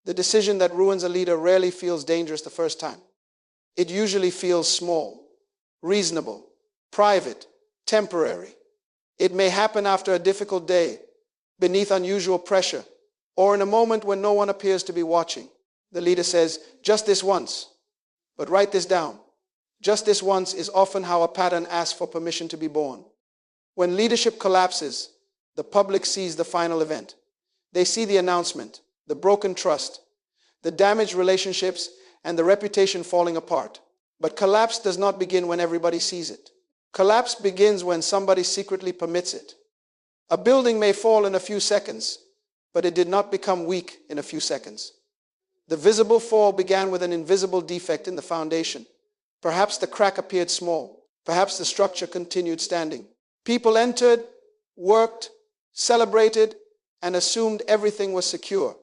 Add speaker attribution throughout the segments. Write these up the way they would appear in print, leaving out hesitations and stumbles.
Speaker 1: The decision that ruins a leader rarely feels dangerous the first time. It usually feels small, reasonable, private, temporary. It may happen after a difficult day, beneath unusual pressure, or in a moment when no one appears to be watching. The leader says, just this once. But write this down. Just this once is often how a pattern asks for permission to be born. When leadership collapses, the public sees the final event. They see the announcement, the broken trust, the damaged relationships, and the reputation falling apart. But collapse does not begin when everybody sees it. Collapse begins when somebody secretly permits it. A building may fall in a few seconds, but it did not become weak in a few seconds. The visible fall began with an invisible defect in the foundation. Perhaps the crack appeared small. Perhaps the structure continued standing. People entered, worked, celebrated, and assumed everything was secure.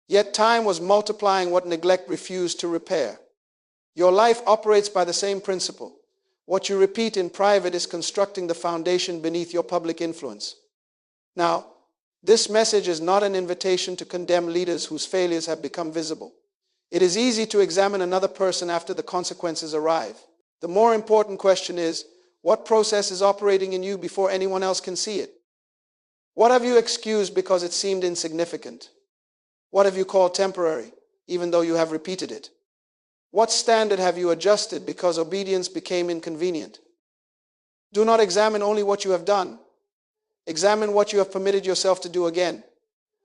Speaker 1: Yet time was multiplying what neglect refused to repair. Your life operates by the same principle. What you repeat in private is constructing the foundation beneath your public influence. Now, this message is not an invitation to condemn leaders whose failures have become visible. It is easy to examine another person after the consequences arrive. The more important question is, what process is operating in you before anyone else can see it? What have you excused because it seemed insignificant? What have you called temporary, even though you have repeated it? What standard have you adjusted because obedience became inconvenient? Do not examine only what you have done. Examine what you have permitted yourself to do again.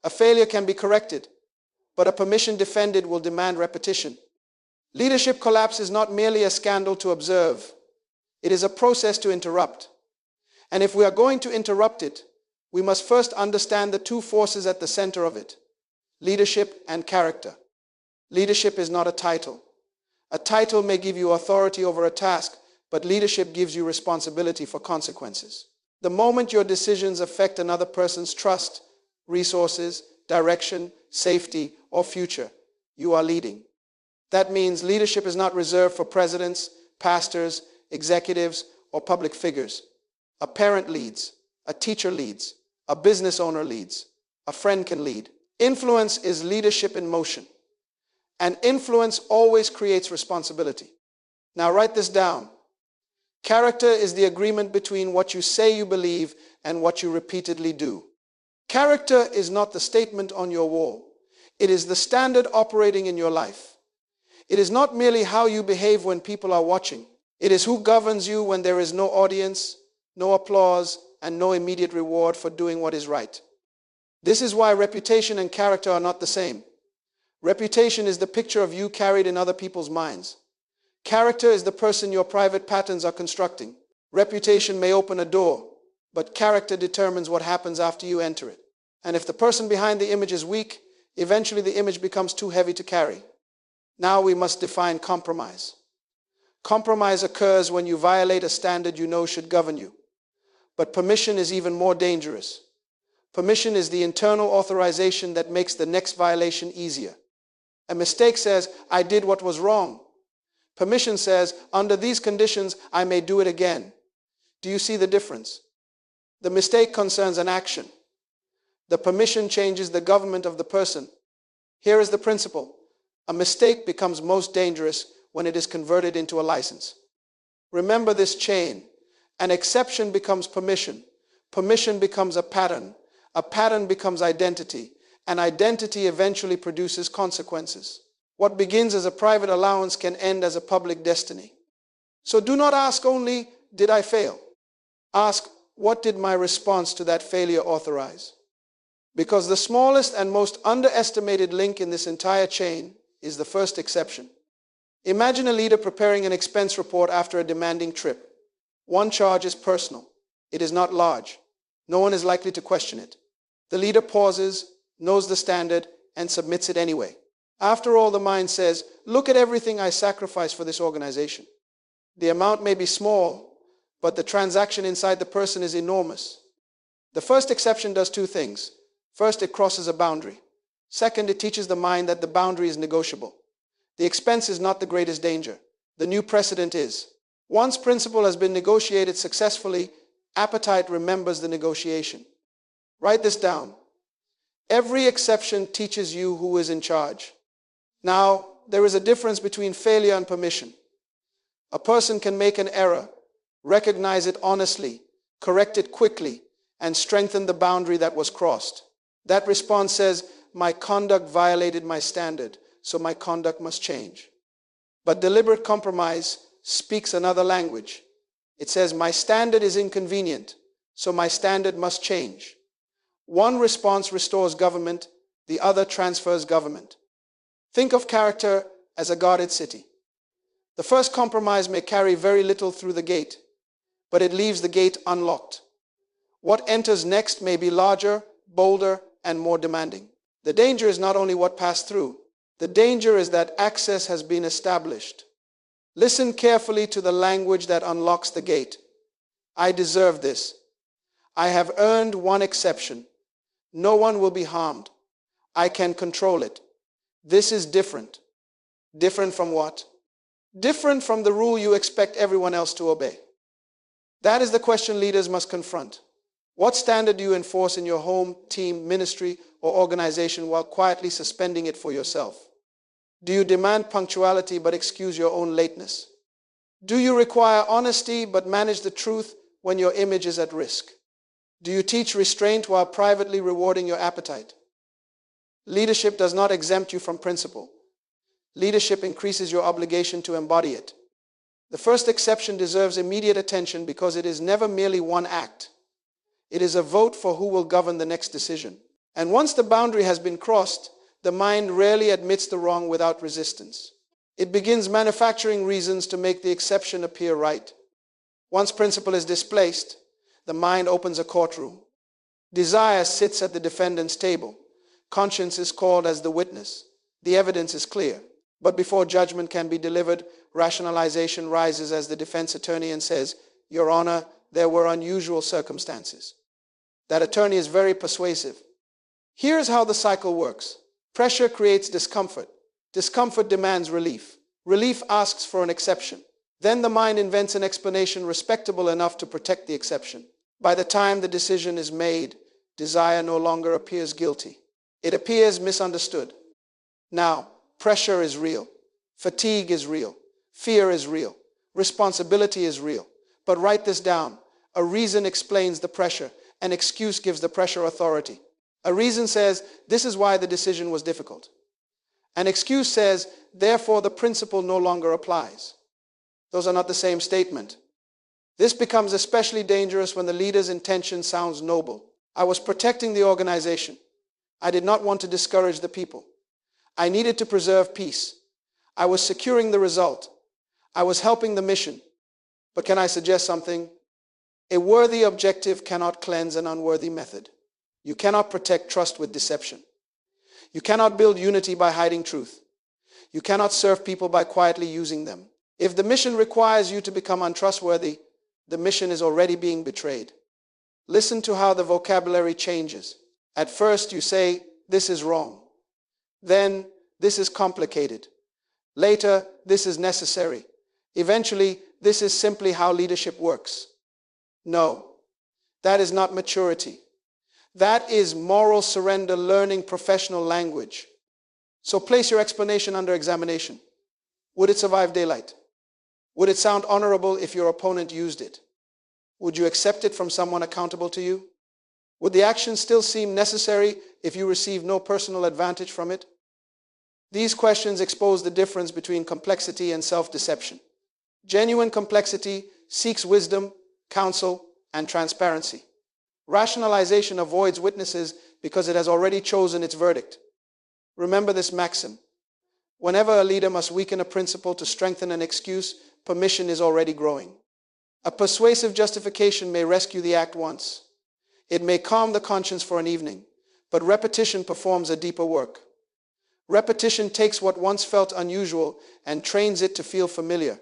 Speaker 1: A failure can be corrected, but a permission defended will demand repetition. Leadership collapse is not merely a scandal to observe. It is a process to interrupt. And if we are going to interrupt it, we must first understand the two forces at the center of it: leadership and character. Leadership is not a title. A title may give you authority over a task, but leadership gives you responsibility for consequences. The moment your decisions affect another person's trust, resources, direction, safety, or future, you are leading. That means leadership is not reserved for presidents, pastors, executives, or public figures. A parent leads, a teacher leads, a business owner leads, a friend can lead. Influence is leadership in motion, and influence always creates responsibility. Now write this down. Character is the agreement between what you say you believe and what you repeatedly do. Character is not the statement on your wall. It is the standard operating in your life. It is not merely how you behave when people are watching. It is who governs you when there is no audience, no applause, and no immediate reward for doing what is right. This is why reputation and character are not the same. Reputation is the picture of you carried in other people's minds. Character is the person your private patterns are constructing. Reputation may open a door, but character determines what happens after you enter it. And if the person behind the image is weak, eventually the image becomes too heavy to carry. Now we must define compromise. Compromise occurs when you violate a standard you know should govern you. But permission is even more dangerous. Permission is the internal authorization that makes the next violation easier. A mistake says, I did what was wrong. Permission says, under these conditions, I may do it again. Do you see the difference? The mistake concerns an action. The permission changes the government of the person. Here is the principle. A mistake becomes most dangerous when it is converted into a license. Remember this chain. An exception becomes permission. Permission becomes a pattern. A pattern becomes identity. And identity eventually produces consequences. What begins as a private allowance can end as a public destiny. So do not ask only, did I fail? Ask, what did my response to that failure authorize? Because the smallest and most underestimated link in this entire chain is the first exception. Imagine a leader preparing an expense report after a demanding trip. One charge is personal. It is not large. No one is likely to question it. The leader pauses, knows the standard, and submits it anyway. After all, the mind says, look at everything I sacrificed for this organization. The amount may be small, but the transaction inside the person is enormous. The first exception does two things. First, it crosses a boundary. Second, it teaches the mind that the boundary is negotiable. The expense is not the greatest danger. The new precedent is. Once principle has been negotiated successfully, appetite remembers the negotiation. Write this down. Every exception teaches you who is in charge. Now, there is a difference between failure and permission. A person can make an error, recognize it honestly, correct it quickly, and strengthen the boundary that was crossed. That response says, my conduct violated my standard, so my conduct must change. But deliberate compromise speaks another language. It says, my standard is inconvenient, so my standard must change. One response restores government, the other transfers government. Think of character as a guarded city. The first compromise may carry very little through the gate, but it leaves the gate unlocked. What enters next may be larger, bolder, and more demanding. The danger is not only what passed through. The danger is that access has been established. Listen carefully to the language that unlocks the gate. I deserve this. I have earned one exception. No one will be harmed. I can control it. This is different. Different from what? Different from the rule you expect everyone else to obey. That is the question leaders must confront. What standard do you enforce in your home, team, ministry, or organization while quietly suspending it for yourself? Do you demand punctuality but excuse your own lateness? Do you require honesty but manage the truth when your image is at risk? Do you teach restraint while privately rewarding your appetite? Leadership does not exempt you from principle. Leadership increases your obligation to embody it. The first exception deserves immediate attention because it is never merely one act. It is a vote for who will govern the next decision. And once the boundary has been crossed, the mind rarely admits the wrong without resistance. It begins manufacturing reasons to make the exception appear right. Once principle is displaced, the mind opens a courtroom. Desire sits at the defendant's table. Conscience is called as the witness. The evidence is clear. But before judgment can be delivered, rationalization rises as the defense attorney and says, Your Honor, there were unusual circumstances. That attorney is very persuasive. Here's how the cycle works. Pressure creates discomfort. Discomfort demands relief. Relief asks for an exception. Then the mind invents an explanation respectable enough to protect the exception. By the time the decision is made, desire no longer appears guilty. It appears misunderstood. Now, pressure is real. Fatigue is real. Fear is real. Responsibility is real. But write this down. A reason explains the pressure. An excuse gives the pressure authority. A reason says, this is why the decision was difficult. An excuse says, therefore the principle no longer applies. Those are not the same statement. This becomes especially dangerous when the leader's intention sounds noble. I was protecting the organization. I did not want to discourage the people. I needed to preserve peace. I was securing the result. I was helping the mission. But can I suggest something? A worthy objective cannot cleanse an unworthy method. You cannot protect trust with deception. You cannot build unity by hiding truth. You cannot serve people by quietly using them. If the mission requires you to become untrustworthy, the mission is already being betrayed. Listen to how the vocabulary changes. At first you say, this is wrong. Then, this is complicated. Later, this is necessary. Eventually, this is simply how leadership works. No, that is not maturity. That is moral surrender learning professional language. So place your explanation under examination. Would it survive daylight? Would it sound honorable if your opponent used it? Would you accept it from someone accountable to you? Would the action still seem necessary if you receive no personal advantage from it? These questions expose the difference between complexity and self-deception. Genuine complexity seeks wisdom, counsel, and transparency. Rationalization avoids witnesses because it has already chosen its verdict. Remember this maxim. Whenever a leader must weaken a principle to strengthen an excuse, permission is already growing. A persuasive justification may rescue the act once. It may calm the conscience for an evening, but repetition performs a deeper work. Repetition takes what once felt unusual and trains it to feel familiar.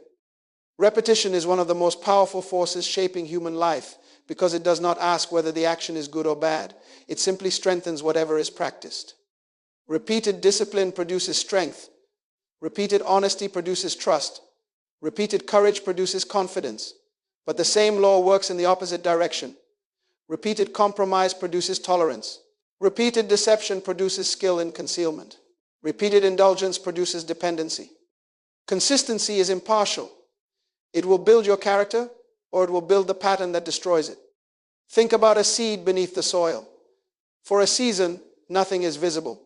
Speaker 1: Repetition is one of the most powerful forces shaping human life because it does not ask whether the action is good or bad. It simply strengthens whatever is practiced. Repeated discipline produces strength. Repeated honesty produces trust. Repeated courage produces confidence. But the same law works in the opposite direction. Repeated compromise produces tolerance. Repeated deception produces skill in concealment. Repeated indulgence produces dependency. Consistency is impartial. It will build your character, or it will build the pattern that destroys it. Think about a seed beneath the soil. For a season, nothing is visible.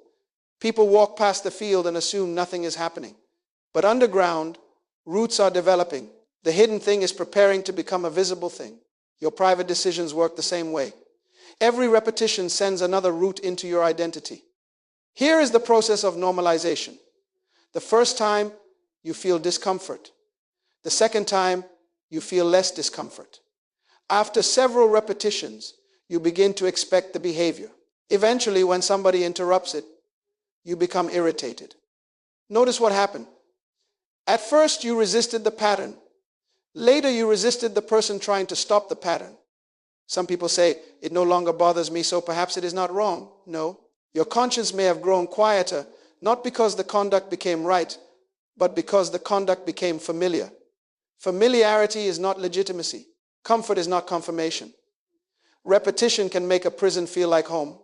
Speaker 1: People walk past the field and assume nothing is happening. But underground, roots are developing. The hidden thing is preparing to become a visible thing. Your private decisions work the same way. Every repetition sends another root into your identity. Here is the process of normalization. The first time, you feel discomfort. The second time, you feel less discomfort. After several repetitions, you begin to expect the behavior. Eventually, when somebody interrupts it, you become irritated. Notice what happened. At first, you resisted the pattern. Later, you resisted the person trying to stop the pattern. Some people say, it no longer bothers me, so perhaps it is not wrong. No, your conscience may have grown quieter, not because the conduct became right, but because the conduct became familiar. Familiarity is not legitimacy. Comfort is not confirmation. Repetition can make a prison feel like home.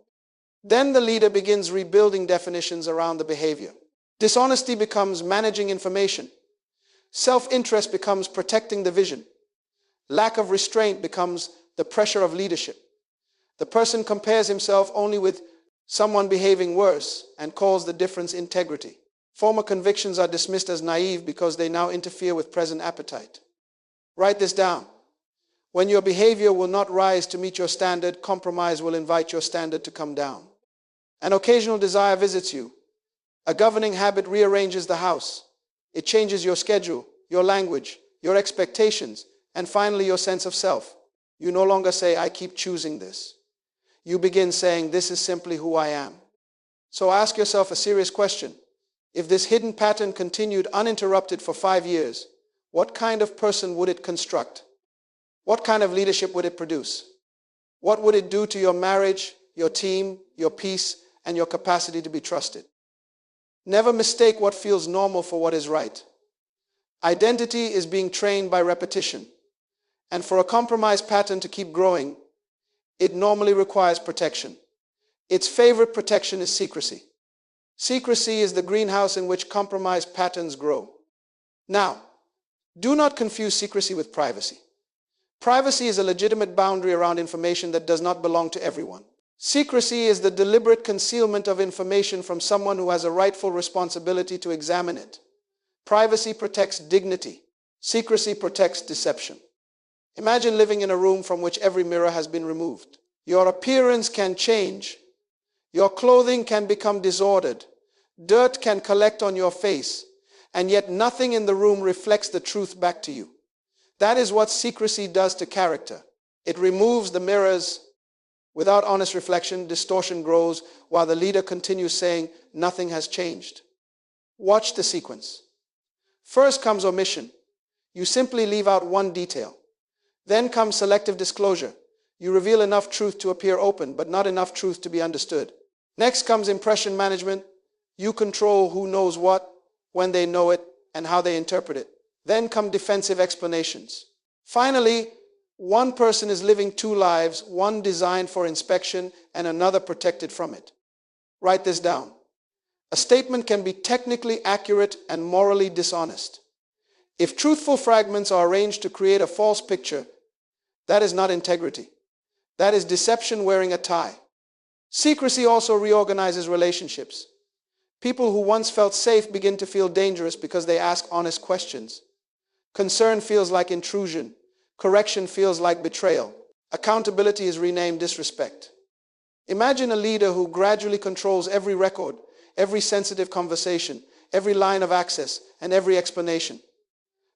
Speaker 1: Then the leader begins rebuilding definitions around the behavior. Dishonesty becomes managing information. Self-interest becomes protecting the vision. Lack of restraint becomes the pressure of leadership. The person compares himself only with someone behaving worse and calls the difference integrity. Former convictions are dismissed as naive because they now interfere with present appetite. Write this down. When your behavior will not rise to meet your standard, compromise will invite your standard to come down. An occasional desire visits you. A governing habit rearranges the house. It changes your schedule, your language, your expectations, and finally your sense of self. You no longer say, I keep choosing this. You begin saying, this is simply who I am. So ask yourself a serious question. If this hidden pattern continued uninterrupted for 5 years, what kind of person would it construct? What kind of leadership would it produce? What would it do to your marriage, your team, your peace, and your capacity to be trusted? Never mistake what feels normal for what is right. Identity is being trained by repetition. And for a compromised pattern to keep growing, it normally requires protection. Its favorite protection is secrecy. Secrecy is the greenhouse in which compromised patterns grow. Now, do not confuse secrecy with privacy. Privacy is a legitimate boundary around information that does not belong to everyone. Secrecy is the deliberate concealment of information from someone who has a rightful responsibility to examine it. Privacy protects dignity. Secrecy protects deception. Imagine living in a room from which every mirror has been removed. Your appearance can change. Your clothing can become disordered. Dirt can collect on your face, and yet nothing in the room reflects the truth back to you. That is what secrecy does to character. It removes the mirrors. Without honest reflection, distortion grows while the leader continues saying, nothing has changed. Watch the sequence. First comes omission. You simply leave out one detail. Then comes selective disclosure. You reveal enough truth to appear open, but not enough truth to be understood. Next comes impression management. You control who knows what, when they know it, and how they interpret it. Then come defensive explanations. Finally, one person is living two lives, one designed for inspection and another protected from it. Write this down. A statement can be technically accurate and morally dishonest. If truthful fragments are arranged to create a false picture, that is not integrity. That is deception wearing a tie. Secrecy also reorganizes relationships. People who once felt safe begin to feel dangerous because they ask honest questions. Concern feels like intrusion. Correction feels like betrayal. Accountability is renamed disrespect. Imagine a leader who gradually controls every record, every sensitive conversation, every line of access, and every explanation.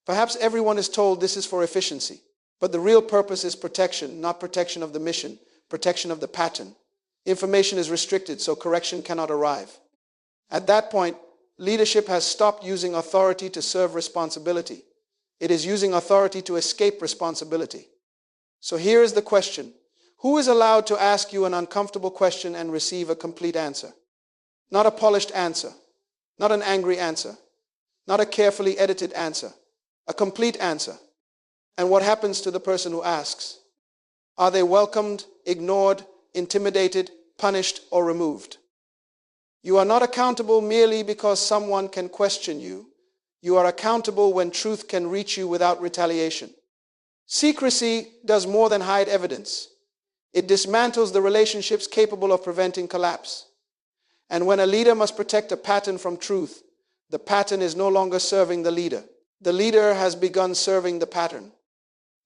Speaker 1: Perhaps everyone is told this is for efficiency, but the real purpose is protection, not protection of the mission, protection of the pattern. Information is restricted, so correction cannot arrive. At that point, leadership has stopped using authority to serve responsibility. It is using authority to escape responsibility. So here is the question. Who is allowed to ask you an uncomfortable question and receive a complete answer? Not a polished answer, not an angry answer, not a carefully edited answer, a complete answer. And what happens to the person who asks? Are they welcomed, ignored, intimidated, punished, or removed? You are not accountable merely because someone can question you. You are accountable when truth can reach you without retaliation. Secrecy does more than hide evidence. It dismantles the relationships capable of preventing collapse. And when a leader must protect a pattern from truth, the pattern is no longer serving the leader. The leader has begun serving the pattern.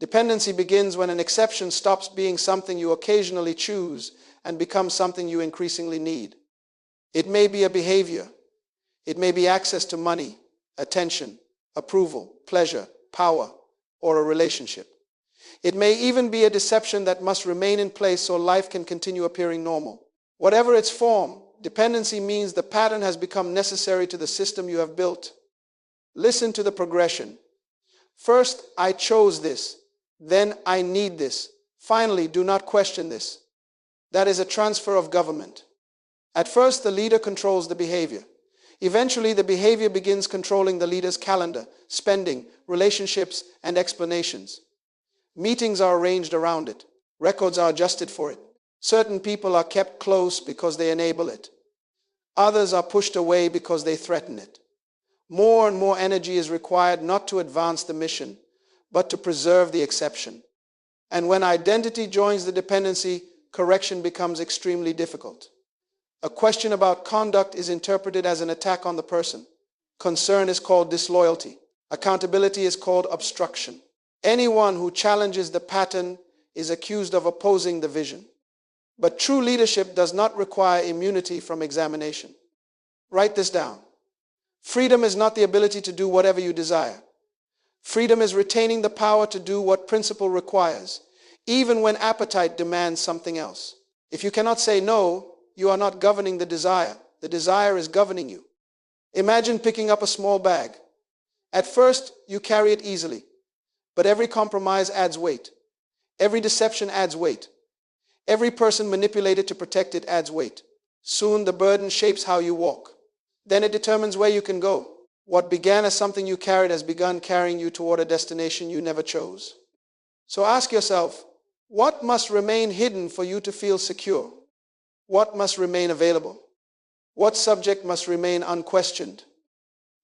Speaker 1: Dependency begins when an exception stops being something you occasionally choose and becomes something you increasingly need. It may be a behavior. It may be access to money, attention, approval, pleasure, power, or a relationship. It may even be a deception that must remain in place so life can continue appearing normal. Whatever its form, dependency means the pattern has become necessary to the system you have built. Listen to the progression. First, I chose this. Then, I need this. Finally, do not question this. That is a transfer of government. At first, the leader controls the behavior. Eventually, the behavior begins controlling the leader's calendar, spending, relationships, and explanations. Meetings are arranged around it. Records are adjusted for it. Certain people are kept close because they enable it. Others are pushed away because they threaten it. More and more energy is required not to advance the mission, but to preserve the exception. And when identity joins the dependency, correction becomes extremely difficult. A question about conduct is interpreted as an attack on the person. Concern is called disloyalty. Accountability is called obstruction. Anyone who challenges the pattern is accused of opposing the vision. But true leadership does not require immunity from examination. Write this down. Freedom is not the ability to do whatever you desire. Freedom is retaining the power to do what principle requires, even when appetite demands something else. If you cannot say no, you are not governing the desire. The desire is governing you. Imagine picking up a small bag. At first, you carry it easily, but every compromise adds weight. Every deception adds weight. Every person manipulated to protect it adds weight. Soon the burden shapes how you walk. Then it determines where you can go. What began as something you carried has begun carrying you toward a destination you never chose. So ask yourself, what must remain hidden for you to feel secure? What must remain available? What subject must remain unquestioned?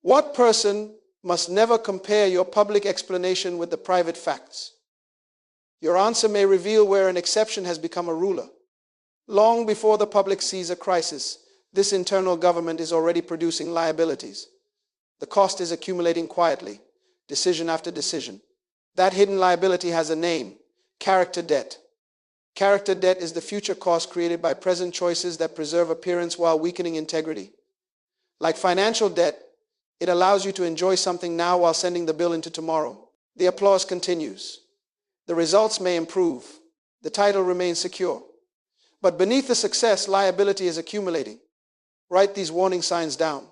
Speaker 1: What person must never compare your public explanation with the private facts? Your answer may reveal where an exception has become a ruler. Long before the public sees a crisis, this internal government is already producing liabilities. The cost is accumulating quietly, decision after decision. That hidden liability has a name: character debt. Character debt is the future cost created by present choices that preserve appearance while weakening integrity. Like financial debt, it allows you to enjoy something now while sending the bill into tomorrow. The applause continues. The results may improve. The title remains secure. But beneath the success, liability is accumulating. Write these warning signs down.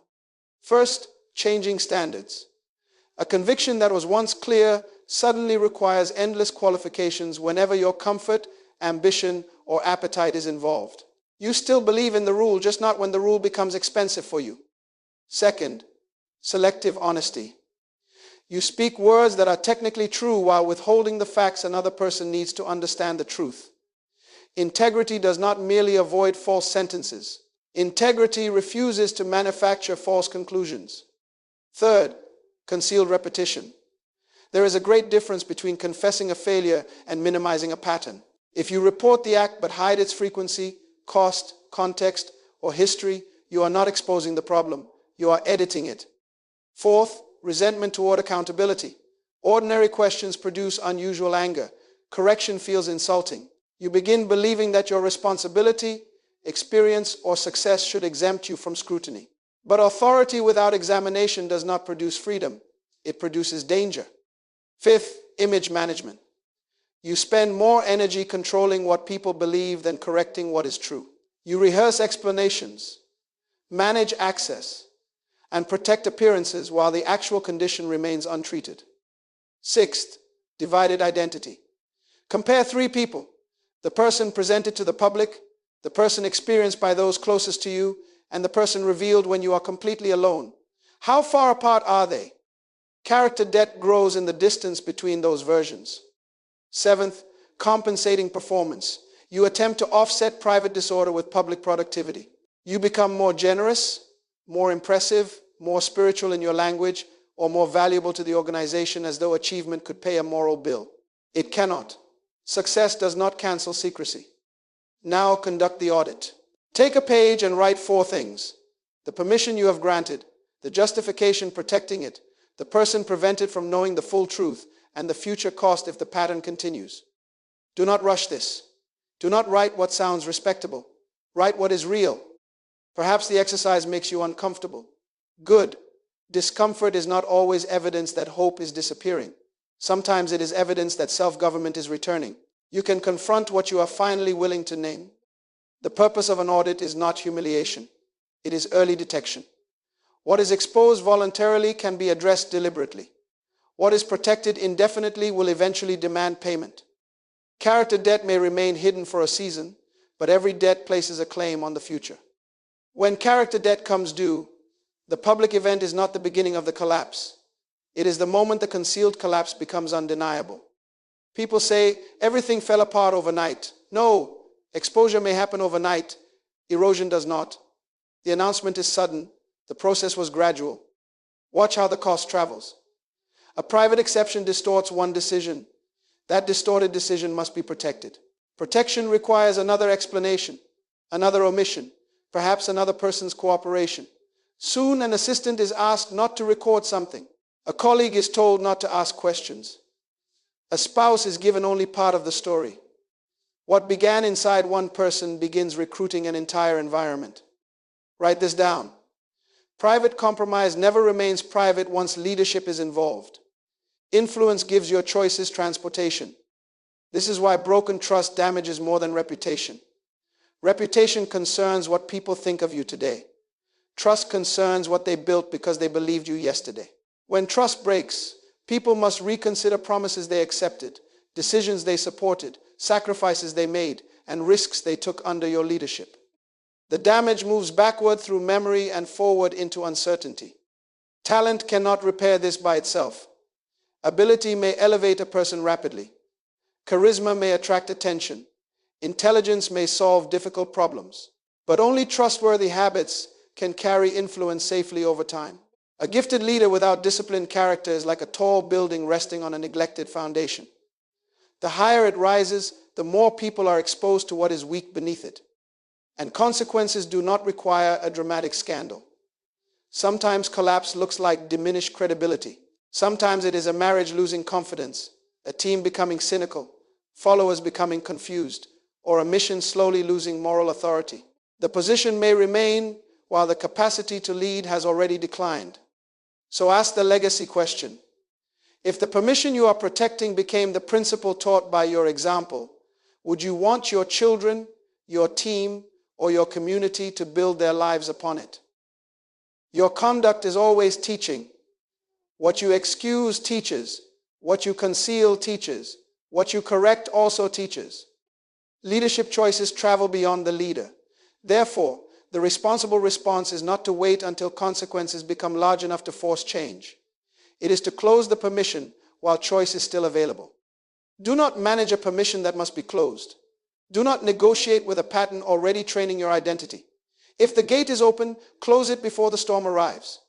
Speaker 1: First, changing standards. A conviction that was once clear suddenly requires endless qualifications whenever your comfort, ambition, or appetite is involved. You still believe in the rule, just not when the rule becomes expensive for you. Second, selective honesty. You speak words that are technically true while withholding the facts another person needs to understand the truth. Integrity does not merely avoid false sentences. Integrity refuses to manufacture false conclusions. Third, concealed repetition. There is a great difference between confessing a failure and minimizing a pattern. If you report the act but hide its frequency, cost, context, or history, you are not exposing the problem. You are editing it. Fourth, resentment toward accountability. Ordinary questions produce unusual anger. Correction feels insulting. You begin believing that your responsibility, experience, or success should exempt you from scrutiny. But authority without examination does not produce freedom. It produces danger. Fifth, image management. You spend more energy controlling what people believe than correcting what is true. You rehearse explanations, manage access, and protect appearances while the actual condition remains untreated. Sixth, divided identity. Compare three people: the person presented to the public, the person experienced by those closest to you, and the person revealed when you are completely alone. How far apart are they? Character debt grows in the distance between those versions. Seventh, compensating performance. You attempt to offset private disorder with public productivity. You become more generous, more impressive, more spiritual in your language, or more valuable to the organization, as though achievement could pay a moral bill. It cannot. Success does not cancel secrecy. Now conduct the audit. Take a page and write 4 things: the permission you have granted, the justification protecting it, the person prevented from knowing the full truth, and the future cost if the pattern continues. Do not rush this. Do not write what sounds respectable. Write what is real. Perhaps the exercise makes you uncomfortable. Good. Discomfort is not always evidence that hope is disappearing. Sometimes it is evidence that self-government is returning. You can confront what you are finally willing to name. The purpose of an audit is not humiliation. It is early detection. What is exposed voluntarily can be addressed deliberately. What is protected indefinitely will eventually demand payment. Character debt may remain hidden for a season, but every debt places a claim on the future. When character debt comes due, the public event is not the beginning of the collapse. It is the moment the concealed collapse becomes undeniable. People say everything fell apart overnight. No, exposure may happen overnight. Erosion does not. The announcement is sudden. The process was gradual. Watch how the cost travels. A private exception distorts one decision. That distorted decision must be protected. Protection requires another explanation, another omission, perhaps another person's cooperation. Soon an assistant is asked not to record something. A colleague is told not to ask questions. A spouse is given only part of the story. What began inside one person begins recruiting an entire environment. Write this down. Private compromise never remains private once leadership is involved. Influence gives your choices transportation. This is why broken trust damages more than reputation. Reputation concerns what people think of you today. Trust concerns what they built because they believed you yesterday. When trust breaks, people must reconsider promises they accepted, decisions they supported, sacrifices they made, and risks they took under your leadership. The damage moves backward through memory and forward into uncertainty. Talent cannot repair this by itself. Ability may elevate a person rapidly. Charisma may attract attention. Intelligence may solve difficult problems. But only trustworthy habits can carry influence safely over time. A gifted leader without disciplined character is like a tall building resting on a neglected foundation. The higher it rises, the more people are exposed to what is weak beneath it. And consequences do not require a dramatic scandal. Sometimes collapse looks like diminished credibility. Sometimes it is a marriage losing confidence, a team becoming cynical, followers becoming confused, or a mission slowly losing moral authority. The position may remain while the capacity to lead has already declined. So ask the legacy question. If the permission you are protecting became the principle taught by your example, would you want your children, your team, or your community to build their lives upon it? Your conduct is always teaching. What you excuse teaches. What you conceal teaches. What you correct also teaches. Leadership choices travel beyond the leader. Therefore, the responsible response is not to wait until consequences become large enough to force change. It is to close the permission while choice is still available. Do not manage a permission that must be closed. Do not negotiate with a pattern already training your identity. If the gate is open, close it before the storm arrives.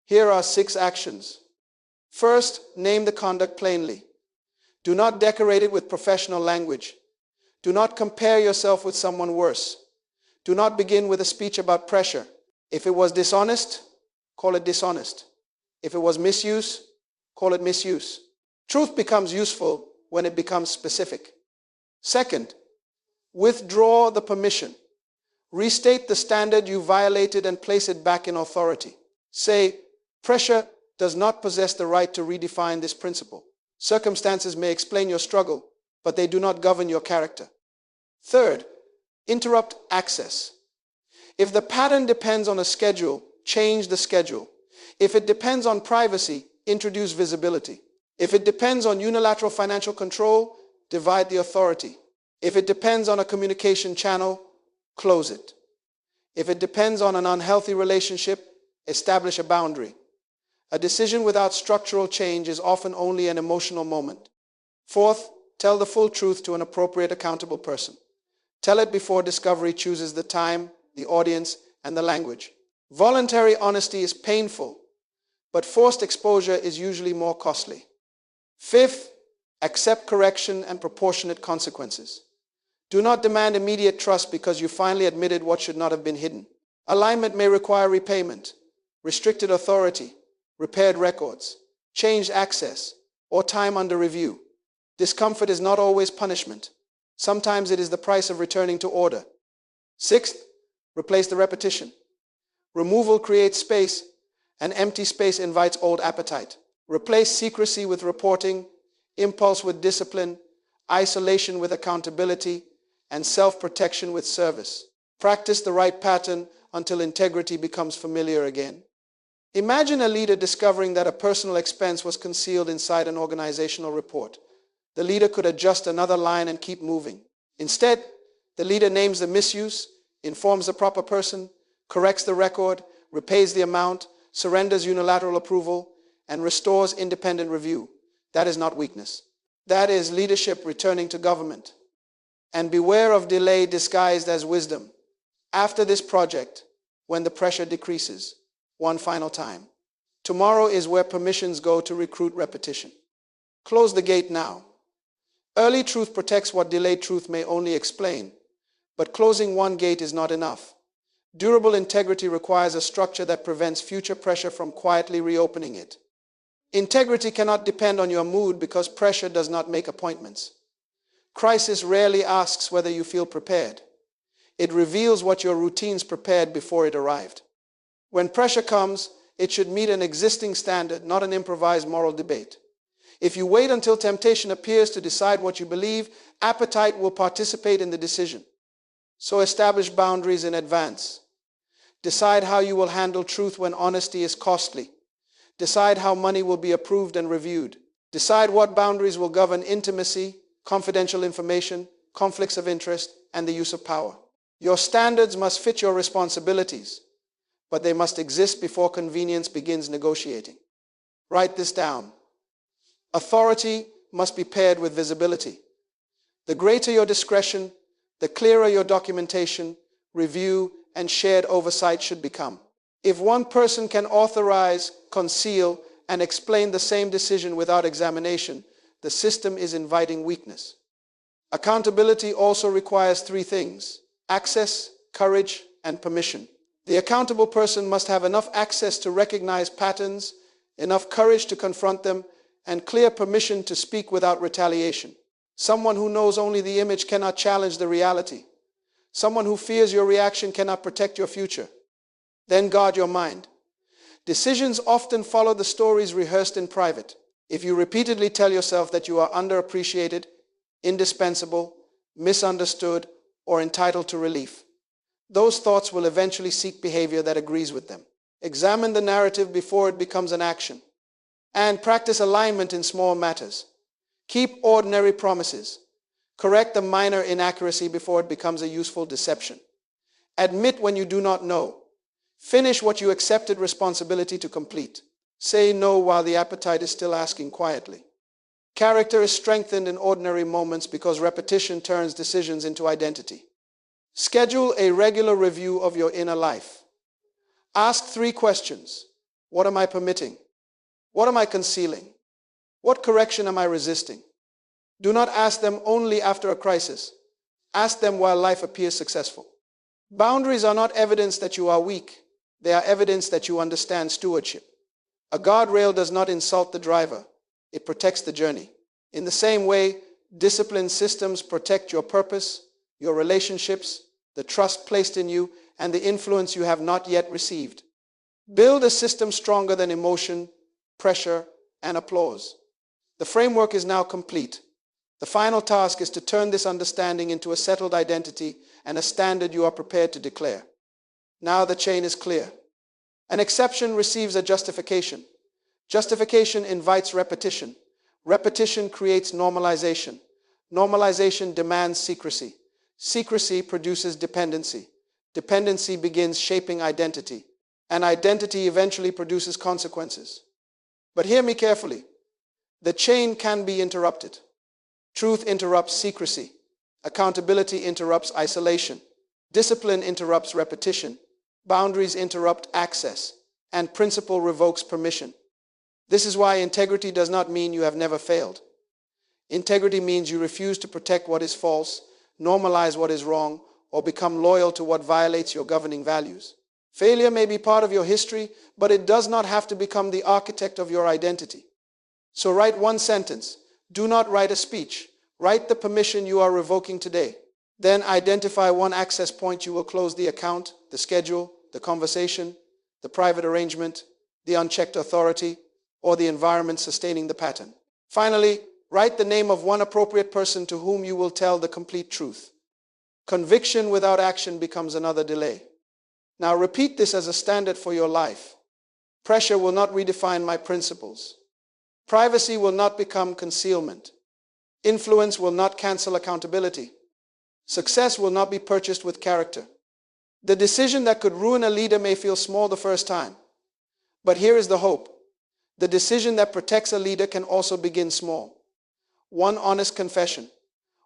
Speaker 1: Here are 6 actions. First, name the conduct plainly. Do not decorate it with professional language. Do not compare yourself with someone worse. Do not begin with a speech about pressure. If it was dishonest, call it dishonest. If it was misuse, call it misuse. Truth becomes useful when it becomes specific. Second, withdraw the permission. Restate the standard you violated and place it back in authority. Say, pressure does not possess the right to redefine this principle. Circumstances may explain your struggle, but they do not govern your character. Third, interrupt access. If the pattern depends on a schedule, change the schedule. If it depends on privacy, introduce visibility. If it depends on unilateral financial control, divide the authority. If it depends on a communication channel, close it. If it depends on an unhealthy relationship, establish a boundary. A decision without structural change is often only an emotional moment. Fourth, tell the full truth to an appropriate accountable person. Tell it before discovery chooses the time, the audience, and the language. Voluntary honesty is painful, but forced exposure is usually more costly. Fifth, accept correction and proportionate consequences. Do not demand immediate trust because you finally admitted what should not have been hidden. Alignment may require repayment, restricted authority, repaired records, changed access, or time under review. Discomfort is not always punishment. Sometimes it is the price of returning to order. Sixth, replace the repetition. Removal creates space, and empty space invites old appetite. Replace secrecy with reporting, impulse with discipline, isolation with accountability, and self-protection with service. Practice the right pattern until integrity becomes familiar again. Imagine a leader discovering that a personal expense was concealed inside an organizational report. The leader could adjust another line and keep moving. Instead, the leader names the misuse, informs the proper person, corrects the record, repays the amount, surrenders unilateral approval, and restores independent review. That is not weakness. That is leadership returning to government. And beware of delay disguised as wisdom. After this project, when the pressure decreases, one final time. Tomorrow is where permissions go to recruit repetition. Close the gate now. Early truth protects what delayed truth may only explain, but closing one gate is not enough. Durable integrity requires a structure that prevents future pressure from quietly reopening it. Integrity cannot depend on your mood because pressure does not make appointments. Crisis rarely asks whether you feel prepared. It reveals what your routines prepared before it arrived. When pressure comes, it should meet an existing standard, not an improvised moral debate. If you wait until temptation appears to decide what you believe, appetite will participate in the decision. So establish boundaries in advance. Decide how you will handle truth when honesty is costly. Decide how money will be approved and reviewed. Decide what boundaries will govern intimacy, confidential information, conflicts of interest, and the use of power. Your standards must fit your responsibilities, but they must exist before convenience begins negotiating. Write this down. Authority must be paired with visibility. The greater your discretion, the clearer your documentation, review, and shared oversight should become. If one person can authorize, conceal, and explain the same decision without examination, the system is inviting weakness. Accountability also requires three things: access, courage, and permission. The accountable person must have enough access to recognize patterns, enough courage to confront them, and clear permission to speak without retaliation. Someone who knows only the image cannot challenge the reality. Someone who fears your reaction cannot protect your future. Then guard your mind. Decisions often follow the stories rehearsed in private. If you repeatedly tell yourself that you are underappreciated, indispensable, misunderstood, or entitled to relief, those thoughts will eventually seek behavior that agrees with them. Examine the narrative before it becomes an action. And practice alignment in small matters. Keep ordinary promises. Correct the minor inaccuracy before it becomes a useful deception. Admit when you do not know. Finish what you accepted responsibility to complete. Say no while the appetite is still asking quietly. Character is strengthened in ordinary moments because repetition turns decisions into identity. Schedule a regular review of your inner life. Ask 3 questions. What am I permitting? What am I concealing? What correction am I resisting? Do not ask them only after a crisis. Ask them while life appears successful. Boundaries are not evidence that you are weak. They are evidence that you understand stewardship. A guardrail does not insult the driver. It protects the journey. In the same way, disciplined systems protect your purpose, your relationships, the trust placed in you, and the influence you have not yet received. Build a system stronger than emotion, pressure, and applause. The framework is now complete. The final task is to turn this understanding into a settled identity and a standard you are prepared to declare. Now the chain is clear. An exception receives a justification. Justification invites repetition. Repetition creates normalization. Normalization demands secrecy. Secrecy produces dependency. Dependency begins shaping identity. And identity eventually produces consequences. But hear me carefully. The chain can be interrupted. Truth interrupts secrecy. Accountability interrupts isolation. Discipline interrupts repetition. Boundaries interrupt access, and principle revokes permission. This is why integrity does not mean you have never failed. Integrity means you refuse to protect what is false, normalize what is wrong, or become loyal to what violates your governing values. Failure may be part of your history, but it does not have to become the architect of your identity. So write one sentence. Do not write a speech. Write the permission you are revoking today. Then identify one access point you will close: the account, the schedule, the conversation, the private arrangement, the unchecked authority, or the environment sustaining the pattern. Finally, write the name of one appropriate person to whom you will tell the complete truth. Conviction without action becomes another delay. Now repeat this as a standard for your life. Pressure will not redefine my principles. Privacy will not become concealment. Influence will not cancel accountability. Success will not be purchased with character. The decision that could ruin a leader may feel small the first time, but here is the hope. The decision that protects a leader can also begin small. One honest confession,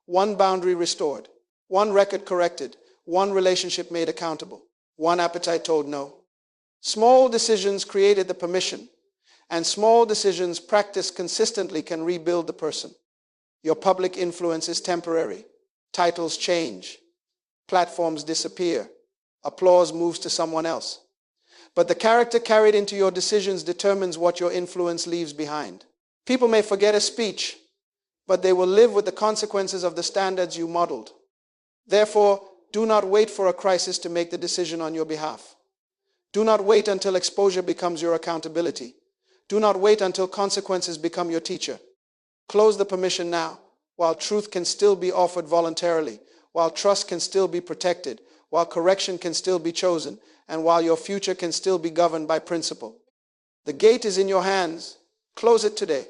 Speaker 1: one boundary restored, one record corrected, one relationship made accountable, one appetite told no. Small decisions created the permission, and small decisions practiced consistently can rebuild the person. Your public influence is temporary. Titles change. Platforms disappear. Applause moves to someone else. But the character carried into your decisions determines what your influence leaves behind. People may forget a speech, but they will live with the consequences of the standards you modeled. Therefore, do not wait for a crisis to make the decision on your behalf. Do not wait until exposure becomes your accountability. Do not wait until consequences become your teacher. Close the permission now, while truth can still be offered voluntarily, while trust can still be protected, while correction can still be chosen, and while your future can still be governed by principle. The gate is in your hands. Close it today.